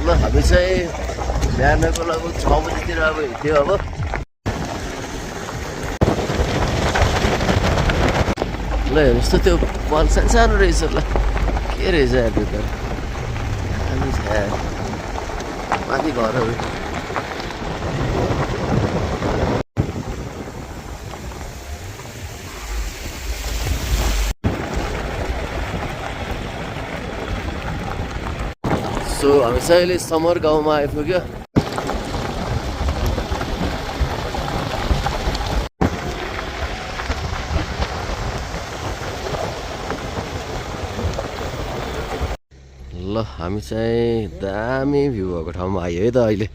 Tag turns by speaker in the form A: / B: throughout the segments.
A: ल हामी चाहिँ बिहानको लगभग 6 बजीतिर अब हिँड्यो अब ल हेर्नुहोस् त त्यो बल सानो रहेछ ल के रहेछ यार त्यो त हामी माथि घरहरू सो हामी चाहिँ अहिले समर गाउँमा आइपुग्यो ल हामी चाहिँ दामी भ्यू भएको ठाउँमा आयो है त अहिले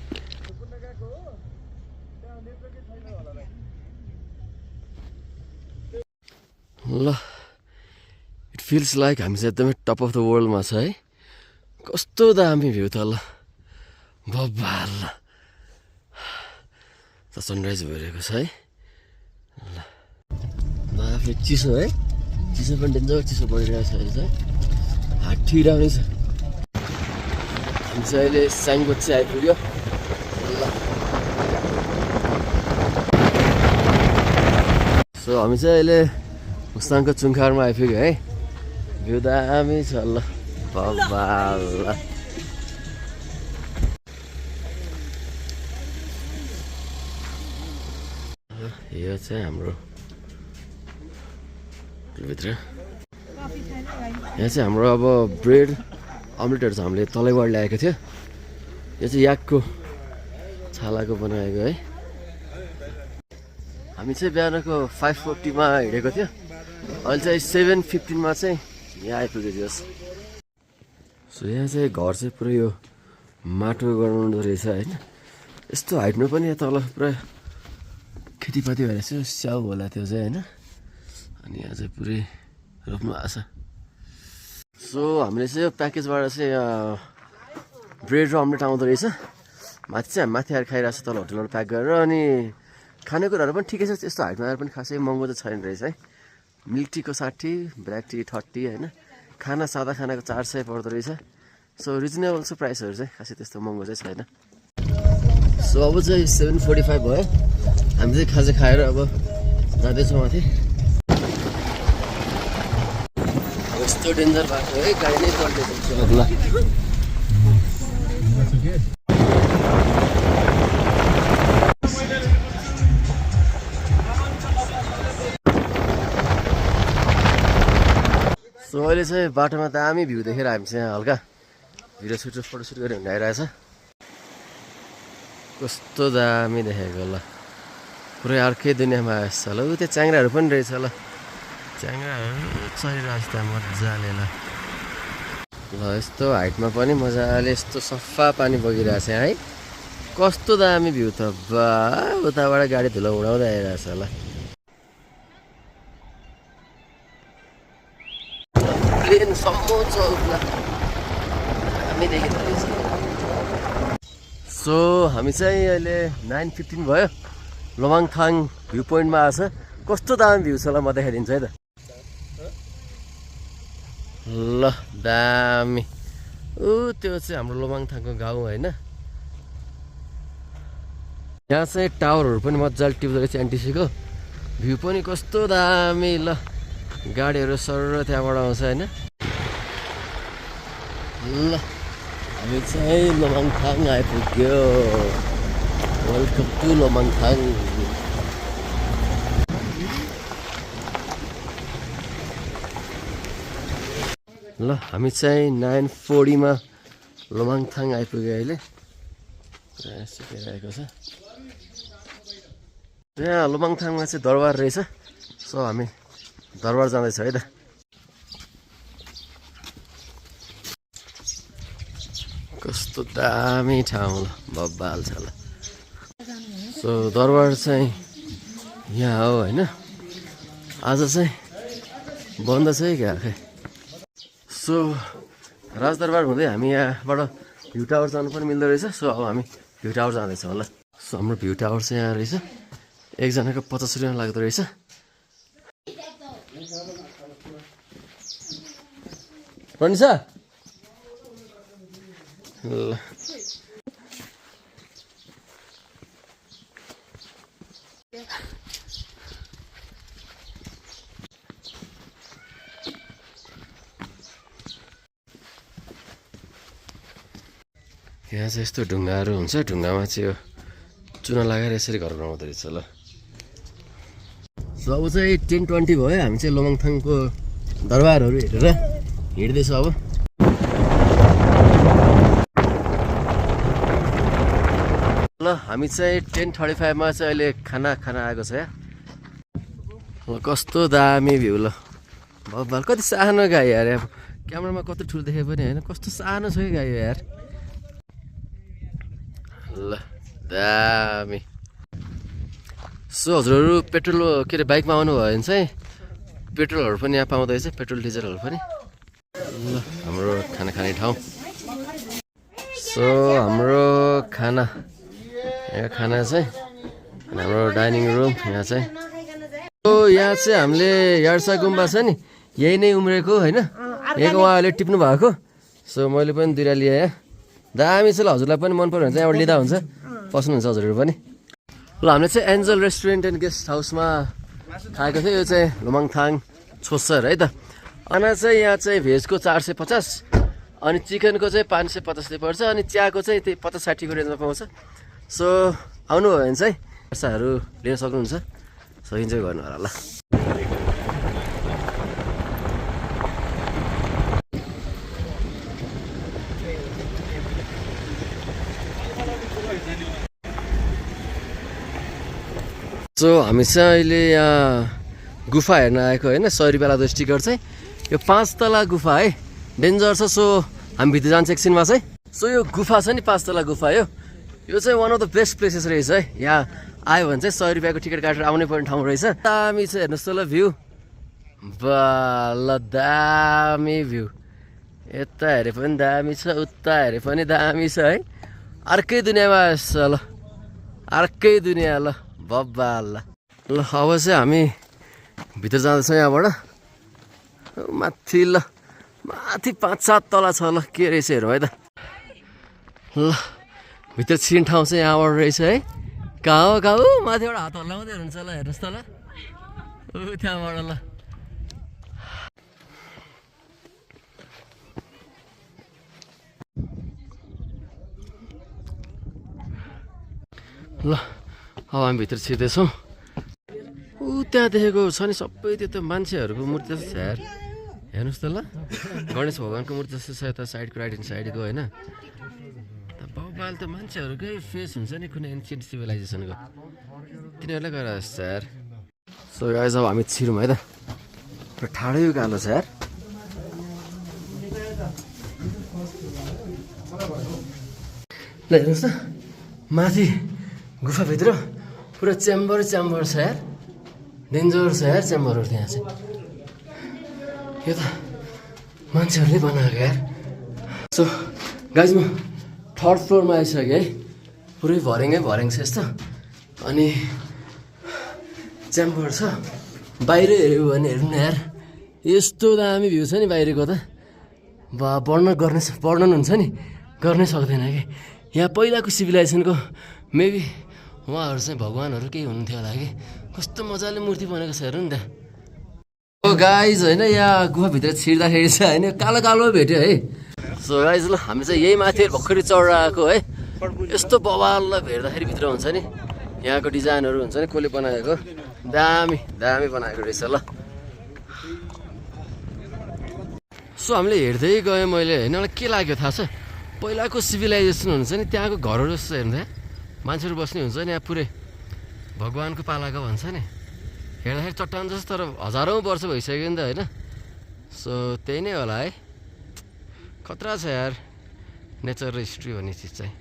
A: ल इट फिल्स लाइक हामी चाहिँ एकदमै टप अफ द वर्ल्डमा छ है कस्तो दामी भ्यू त ल बब्बाल त सनराइज भइरहेको छ है ल आफै चिसो है चिसो पनि डेन्जर चिसो परिरहेको छ अहिले चाहिँ हात ठिराउने छ हामी चाहिँ अहिले साङगोची आइपुग्यो ल सो हामी चाहिँ अहिले मुस्ताङको चुङखारमा आइपुग्यो है भ्यू दामी छ ल बब्बाल यो चाहिँ हाम्रो भित्र यहाँ चाहिँ हाम्रो अब ब्रेड अमलेटहरू चाहिँ हामीले तलैबाट ल्याएको थियो यो चाहिँ याकको छालाको बनाएको है हामी चाहिँ बिहानको 5:40 हिँडेको थियो अहिले चाहिँ 7:15 चाहिँ यहाँ आइपुगेको छ सो यहाँ चाहिँ घर चाहिँ पुरै यो माटो बनाउँदो रहेछ होइन यस्तो हाइटमा पनि यहाँ तल पुरा खेतीपाती भएर चाहिँ स्याउ होला त्यो चाहिँ होइन अनि यहाँ चाहिँ पुरै रोप्नु आएको छ सो हामीले चाहिँ यो प्याकेजबाट चाहिँ ब्रेड र अमलेट आउँदो रहेछ माथि चाहिँ हामी माथि आएर खाइरहेको छ तल होटलबाट प्याक गरेर अनि खानेकुराहरू पनि ठिकै छ त्यस्तो हाइटमा आएर पनि खासै महँगो चाहिँ छैन रहेछ है मिल्क टीको 60 ब्ल्याक टी 30 होइन खाना सादा खानाको 400 पर्दो रहेछ सो रिजनेबल छ प्राइसहरू चाहिँ खासै त्यस्तो महँगो चाहिँ छैन सो अब चाहिँ 7:45 भयो हामी चाहिँ खाजा खाएर अब जाँदैछौँ माथि यस्तो डेन्जर भएको है गाडी नै पल्टेको ल सो अहिले चाहिँ बाटोमा दामी भ्यू देखेर हामी चाहिँ हल्का भिडियो फोटोसुट गरेर हिँड्न आइरहेछ कस्तो दामी देखेको ल पुरै अर्कै दुनियाँमा आएछ ल उ त्यो च्याङ्राहरू पनि रहेछ ल च्याङ्राहरू चलिरहेको छ त्यहाँ मजाले ल ल यस्तो हाइटमा पनि मजाले यस्तो सफा पानी बगिरहेछ है कस्तो दामी भ्यू त बा उताबाट गाडी धुलो उडाउँदै आइरहेछ ल प्लेन सम्म छ उता हामी देखेको रहेछ सो हामी चाहिँ अहिले 9:15 भयो लोमाङथाङ भ्यू पोइन्टमा आएको छ कस्तो दामी भ्यू छ ल म देखाइदिन्छु है त ल दामी त्यो चाहिँ हाम्रो लोमाङथाङको गाउँ होइन यहाँ चाहिँ टावरहरू पनि मजाले टिप्दो रहेछ एनटिसीको भ्यू पनि कस्तो दामी ल गाडीहरू सर त्यहाँबाट आउँछ होइन ल हामी चाहिँ लोमाङथाङ आइपुग्यो वेलकम टु लोमाङथाङ ल हामी चाहिँ 9:40 लोमाङथाङ आइपुग्यो अहिले सिकाइरहेको छ यहाँ लोमाङथाङमा चाहिँ दरबार रहेछ सो हामी दरबार जाँदैछ है त कस्तो दामी ठाउँ ल बब्बाल छ ल सो दरबार चाहिँ यहाँ हो होइन आज चाहिँ बन्द छ है क्या खै सो राजदरबार हुँदै हामी यहाँबाट भ्यू टावर जानु पनि मिल्दो रहेछ सो अब हामी भ्यू टावर जाँदैछौँ ल सो हाम्रो भ्यू टावर चाहिँ यहाँ रहेछ एकजनाको 50 रुपियाँ लाग्दो रहेछ प्रनिसा ल यहाँ चाहिँ यस्तो ढुङ्गाहरू हुन्छ ढुङ्गामा चाहिँ यो चुना लगाएर यसरी घर बनाउँदो रहेछ ल अब चाहिँ 10:20 भयो हामी चाहिँ लोमङथाङको दरबारहरू हेरेर हिँड्दैछौँ अब ल हामी चाहिँ 10:35 मा चाहिँ अहिले खाना आएको छ ल कस्तो दामी भ्यू ल भगवान कति सानो गाई यार क्यामेरामा कति ठुलो देखे पनि होइन कस्तो सानो छ कि गाई यार ल दामी सो हजुरहरू पेट्रोल के अरे बाइकमा आउनुभयो भने चाहिँ पेट्रोलहरू पनि यहाँ पाउँदैछ पेट्रोल डिजलहरू पनि ल हाम्रो खाना खाने ठाउँ सो हाम्रो खाना चाहिँ हाम्रो डाइनिङ रुम यहाँ चाहिँ यहाँ चाहिँ हामीले यार्सा गुम्बा छ नि यही नै उम्रेको होइन यहीँको उहाँहरूले टिप्नु भएको सो मैले पनि दुईवटा लिएँ दामी छ ल हजुरलाई पनि मन पऱ्यो भने चाहिँ यहाँबाट लिँदा हुन्छ पस्नुहुन्छ हजुरहरू पनि ल हामीले चाहिँ एन्जल रेस्टुरेन्ट एन्ड गेस्ट हाउसमा खाएको थियो यो चाहिँ लोमङथाङ छोसर है त अनि चाहिँ यहाँ चाहिँ भेजको 450 अनि चिकनको चाहिँ 550ले पर्छ अनि चियाको चाहिँ त्यही 50-60को रेन्जमा पाउँछ सो आउनुभयो भने चाहिँ पैसाहरू लिन सक्नुहुन्छ सो इन्जोय गर्नु होला ल सो हामी चाहिँ अहिले यहाँ गुफा हेर्न आएको होइन 100 रुपियाँ लाग्दो टिकट चाहिँ यो 5 तला गुफा है डेन्जर छ सो हामी भित्र जान्छ एकछिनमा चाहिँ सो यो गुफा छ नि 5 तला गुफा यो चाहिँ one of the best places रहेछ है यहाँ आयो भने चाहिँ 100 रुपियाँको टिकट काटेर आउनै पर्ने ठाउँ रहेछ दामी छ हेर्नुहोस् त ल भ्यू ल दामी भ्यू यता हेरे पनि दामी छ उता हेरे पनि दामी छ है अर्कै दुनियाँमा छ ल अर्कै दुनियाँ ल बब्बाल ल अब चाहिँ हामी भित्र जाँदैछौँ यहाँबाट माथि ल माथि 5-7 तला छ ल के रहेछ हेरौँ है त ल भित्र छिर्ने ठाउँ चाहिँ यहाँबाट रहेछ है कहाँ हो माथिबाट हात हल्लाउँदै हुनुहुन्छ ल हेर्नुहोस् त ल त्यहाँबाट ल अब हामी भित्र छिर्दैछौँ त्यहाँ देखेको छ नि सबै त्यो त मान्छेहरूको मूर्ति जस्तो छ यार हेर्नुहोस् त ल गणेश भगवान्को मूर्ति जस्तो छ यता साइडको राइट ह्यान्ड साइडको होइन बाल त मान्छेहरूकै फेस हुन्छ नि कुनै एन्सियन्ट सिभिलाइजेसनको तिनीहरूलाई गएर जस्तो छ यार सो गाइस अब हामी छिरौँ है त ठाडै उकालो छ यार ल हेर्नुहोस् त माथि गुफाभित्र पुरा च्याम्बर छ यार डेन्जर छ यार च्याम्बरहरू त्यहाँ चाहिँ यो त मान्छेहरूले बनाएको यार सो गाइस म 3rd फ्लोरमा आइसकेँ है पुरै भर्याङ छ यस्तो अनि च्याम्बर छ बाहिर हेऱ्यो भने हेर्नु न यार यस्तो दामी भ्यू छ नि बाहिरको त वर्णन हुन्छ नि गर्नै सक्दैन कि यहाँ पहिलाको सिभिलाइजेसनको मेबी उहाँहरू चाहिँ भगवान्हरू केही हुनुहुन्थ्यो होला कि कस्तो मजाले मूर्ति बनेको छ हेर्नु नि त ओ गाइज होइन यहाँ गुफाभित्र छिर्दाखेरि चाहिँ होइन कालो भेट्यो है सो गाइज ल हामी चाहिँ यही माथि भर्खरै चढेर आएको है यस्तो बवाल भेट्दाखेरि भित्र हुन्छ नि यहाँको डिजाइनहरू हुन्छ नि कसले बनाएको दामी बनाएको रहेछ ल सो हामीले हेर्दै गएँ मैले होइन मलाई के लाग्यो थाहा छ पहिलाको सिभिलाइजेसन हुन्छ नि त्यहाँको घरहरू जस्तो हेर्नु मान्छेहरू बस्ने हुन्छ नि यहाँ पुरै भगवान्को पालाको भन्छ नि हेर्दाखेरि चट्टान जस्तो तर हजारौँ वर्ष भइसक्यो नि त होइन सो त्यही नै होला है खतरा छ यार नेचर र हिस्ट्री भन्ने चिज चाहिँ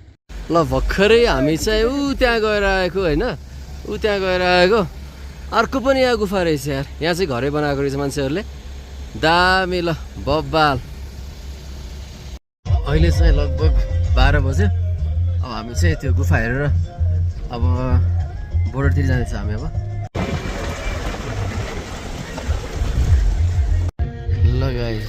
A: ल भर्खरै हामी चाहिँ त्यहाँ गएर आएको अर्को पनि यहाँ गुफा रहेछ यार यहाँ चाहिँ घरै बनाएको रहेछ मान्छेहरूले दामी ल बब्बाल अहिले चाहिँ लगभग 12 बज्यो अब हामी चाहिँ त्यो गुफा हेरेर अब बोर्डरतिर जाँदैछ हामी अब ल गाइस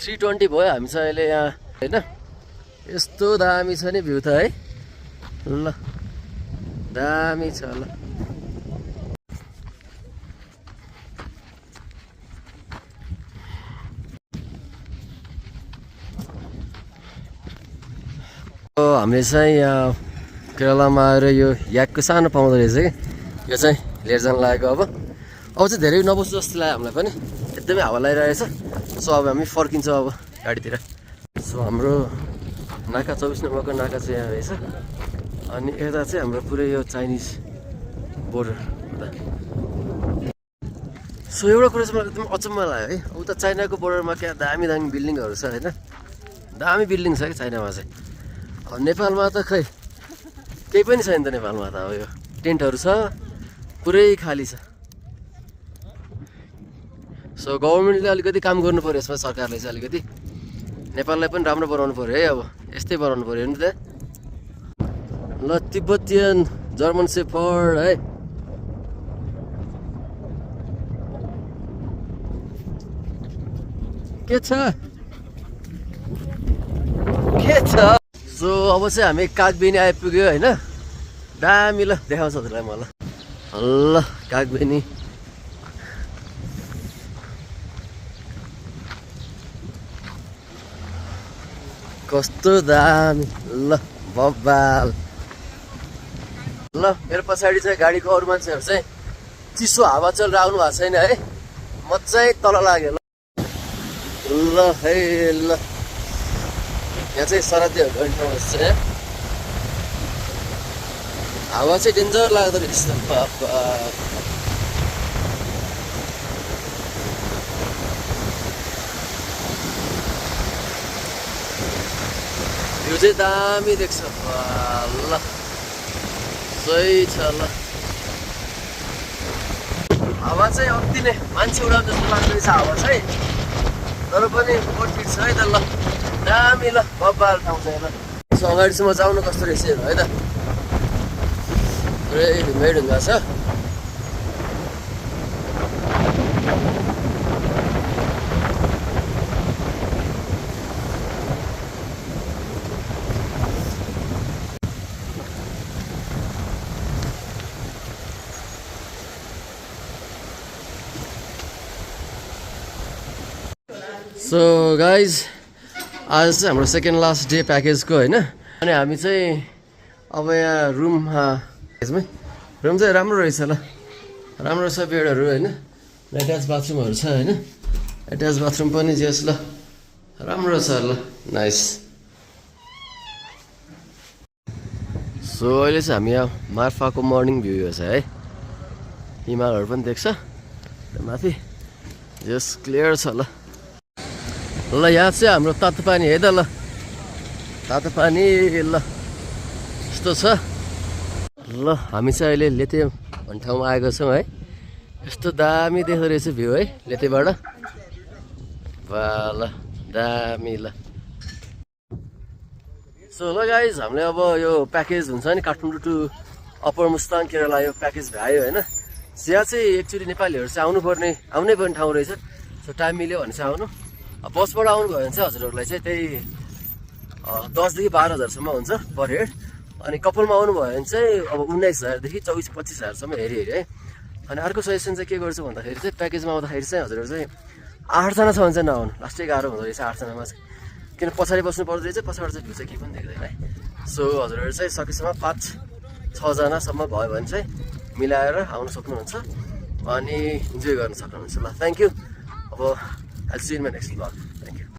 A: 3:20 भयो हामी चाहिँ अहिले यहाँ होइन यस्तो दामी छ नि भ्यू त है ल दामी छ ल हामीले चाहिँ यहाँ केरलामा आएर यो याकको सानो पाउँदो रहेछ कि यो चाहिँ लिएर जान लागेको अब चाहिँ धेरै नबस्छु जस्तो लाग्यो हामीलाई पनि एकदमै हावा लगाइरहेछ सो अब हामी फर्किन्छौँ अब गाडीतिर सो हाम्रो नाका 24 नम्बरको नाका चाहिँ यहाँ रहेछ अनि यता चाहिँ हाम्रो पुरै यो चाइनिज बोर्डर सो एउटा कुरा चाहिँ मलाई एकदम अचम्म लाग्यो है उता चाइनाको बोर्डरमा क्या दामी दामी बिल्डिङहरू छ होइन दामी बिल्डिङ छ कि चाइनामा चाहिँ अब नेपालमा त खै केही पनि छैन त नेपालमा त अब यो टेन्टहरू छ पुरै खाली छ सो गभर्मेन्टले अलिकति काम गर्नु पऱ्यो यसमा सरकारले चाहिँ अलिकति नेपाललाई पनि राम्रो बनाउनु पऱ्यो है अब यस्तै बनाउनु पऱ्यो नि त ल तिब्बतियन जर्मन सेफर्ड है के छ सो अब चाहिँ हामी कागबेनी आइपुग्यो होइन दामी ल देखाउँछ हजुरलाई म ल कागबेनी कस्तो दामी ल बब्बाल ल मेरो पछाडि चाहिँ गाडीको अरू मान्छेहरू चाहिँ चिसो हावा चलेर आउनु भएको छैन है म चाहिँ तल लाग्यो ल है ल यहाँ चाहिँ सरातीहरू गर्ने ठाउँ छ हावा चाहिँ डेन्जर लाग्दो रहेछ यो चाहिँ दामी देख्छ ल सही छ ल हावा चाहिँ अति नै मान्छे उडाउने जस्तो लाग्दैछ हावा चाहिँ तर पनि फिट छ है त ल दामी ल बब्बाल ठाउँ चाहिँ ल सो अगाडिसम्म जाउनु कस्तो रहेछ हेर्नु है त पुरै ढुङ्गै ढुङ्गा छ सो गाइज आज चाहिँ हाम्रो सेकेन्ड लास्ट डे प्याकेजको होइन अनि हामी चाहिँ अब यहाँ रुम चाहिँ राम्रो रहेछ ल राम्रो छ बेडहरू होइन एट्याच बाथरुमहरू छ होइन एट्याच बाथरुम पनि जेस ल राम्रो छ ल नाइस सो अहिले चाहिँ हामी यहाँ मार्फाको मर्निङ भ्यू यो छ है हिमालहरू पनि देख्छ माथि जेस क्लियर छ ल ल यहाँ चाहिँ हाम्रो तातो पानी है त ल तातो पानी ल यस्तो छ ल हामी चाहिँ अहिले लेते भन्ने ठाउँमा आएको छौँ है यस्तो दामी देख्दो रहेछ भ्यू है लेतेबाट वा ल दामी ल सो ल गाइज हामीले अब यो प्याकेज हुन्छ नि काठमाडौँ टु अप्पर मुस्ताङ केरला यो प्याकेज भ्यायो होइन यहाँ चाहिँ एक्चुअली नेपालीहरू चाहिँ आउनै पर्ने ठाउँ रहेछ सो टाइम मिल्यो भने चाहिँ आउनु बसबाट आउनुभयो भने चाहिँ हजुरहरूलाई चाहिँ त्यही 10 देखि 12 हजारसम्म हुन्छ पर हेड अनि कपालमा आउनुभयो भने चाहिँ अब 19,000 देखि 24-25 हजारसम्म हेरी है अनि अर्को सजेसन चाहिँ के गर्छु भन्दाखेरि चाहिँ प्याकेजमा आउँदाखेरि चाहिँ हजुरहरू चाहिँ 8 जना छ भने चाहिँ नआउनु लास्टै गाह्रो हुँदो रहेछ 8 जनामा चाहिँ किन पछाडि बस्नु पर्दो रहेछ पछाडि चाहिँ भ्यू चाहिँ केही पनि देख्दैन है सो हजुरहरू चाहिँ सकेसम्म 5-6 जनासम्म भयो भने चाहिँ मिलाएर आउनु सक्नुहुन्छ अनि इन्जोय गर्न सक्नुहुन्छ ल थ्याङ्क यू अब I'll see you in my next vlog.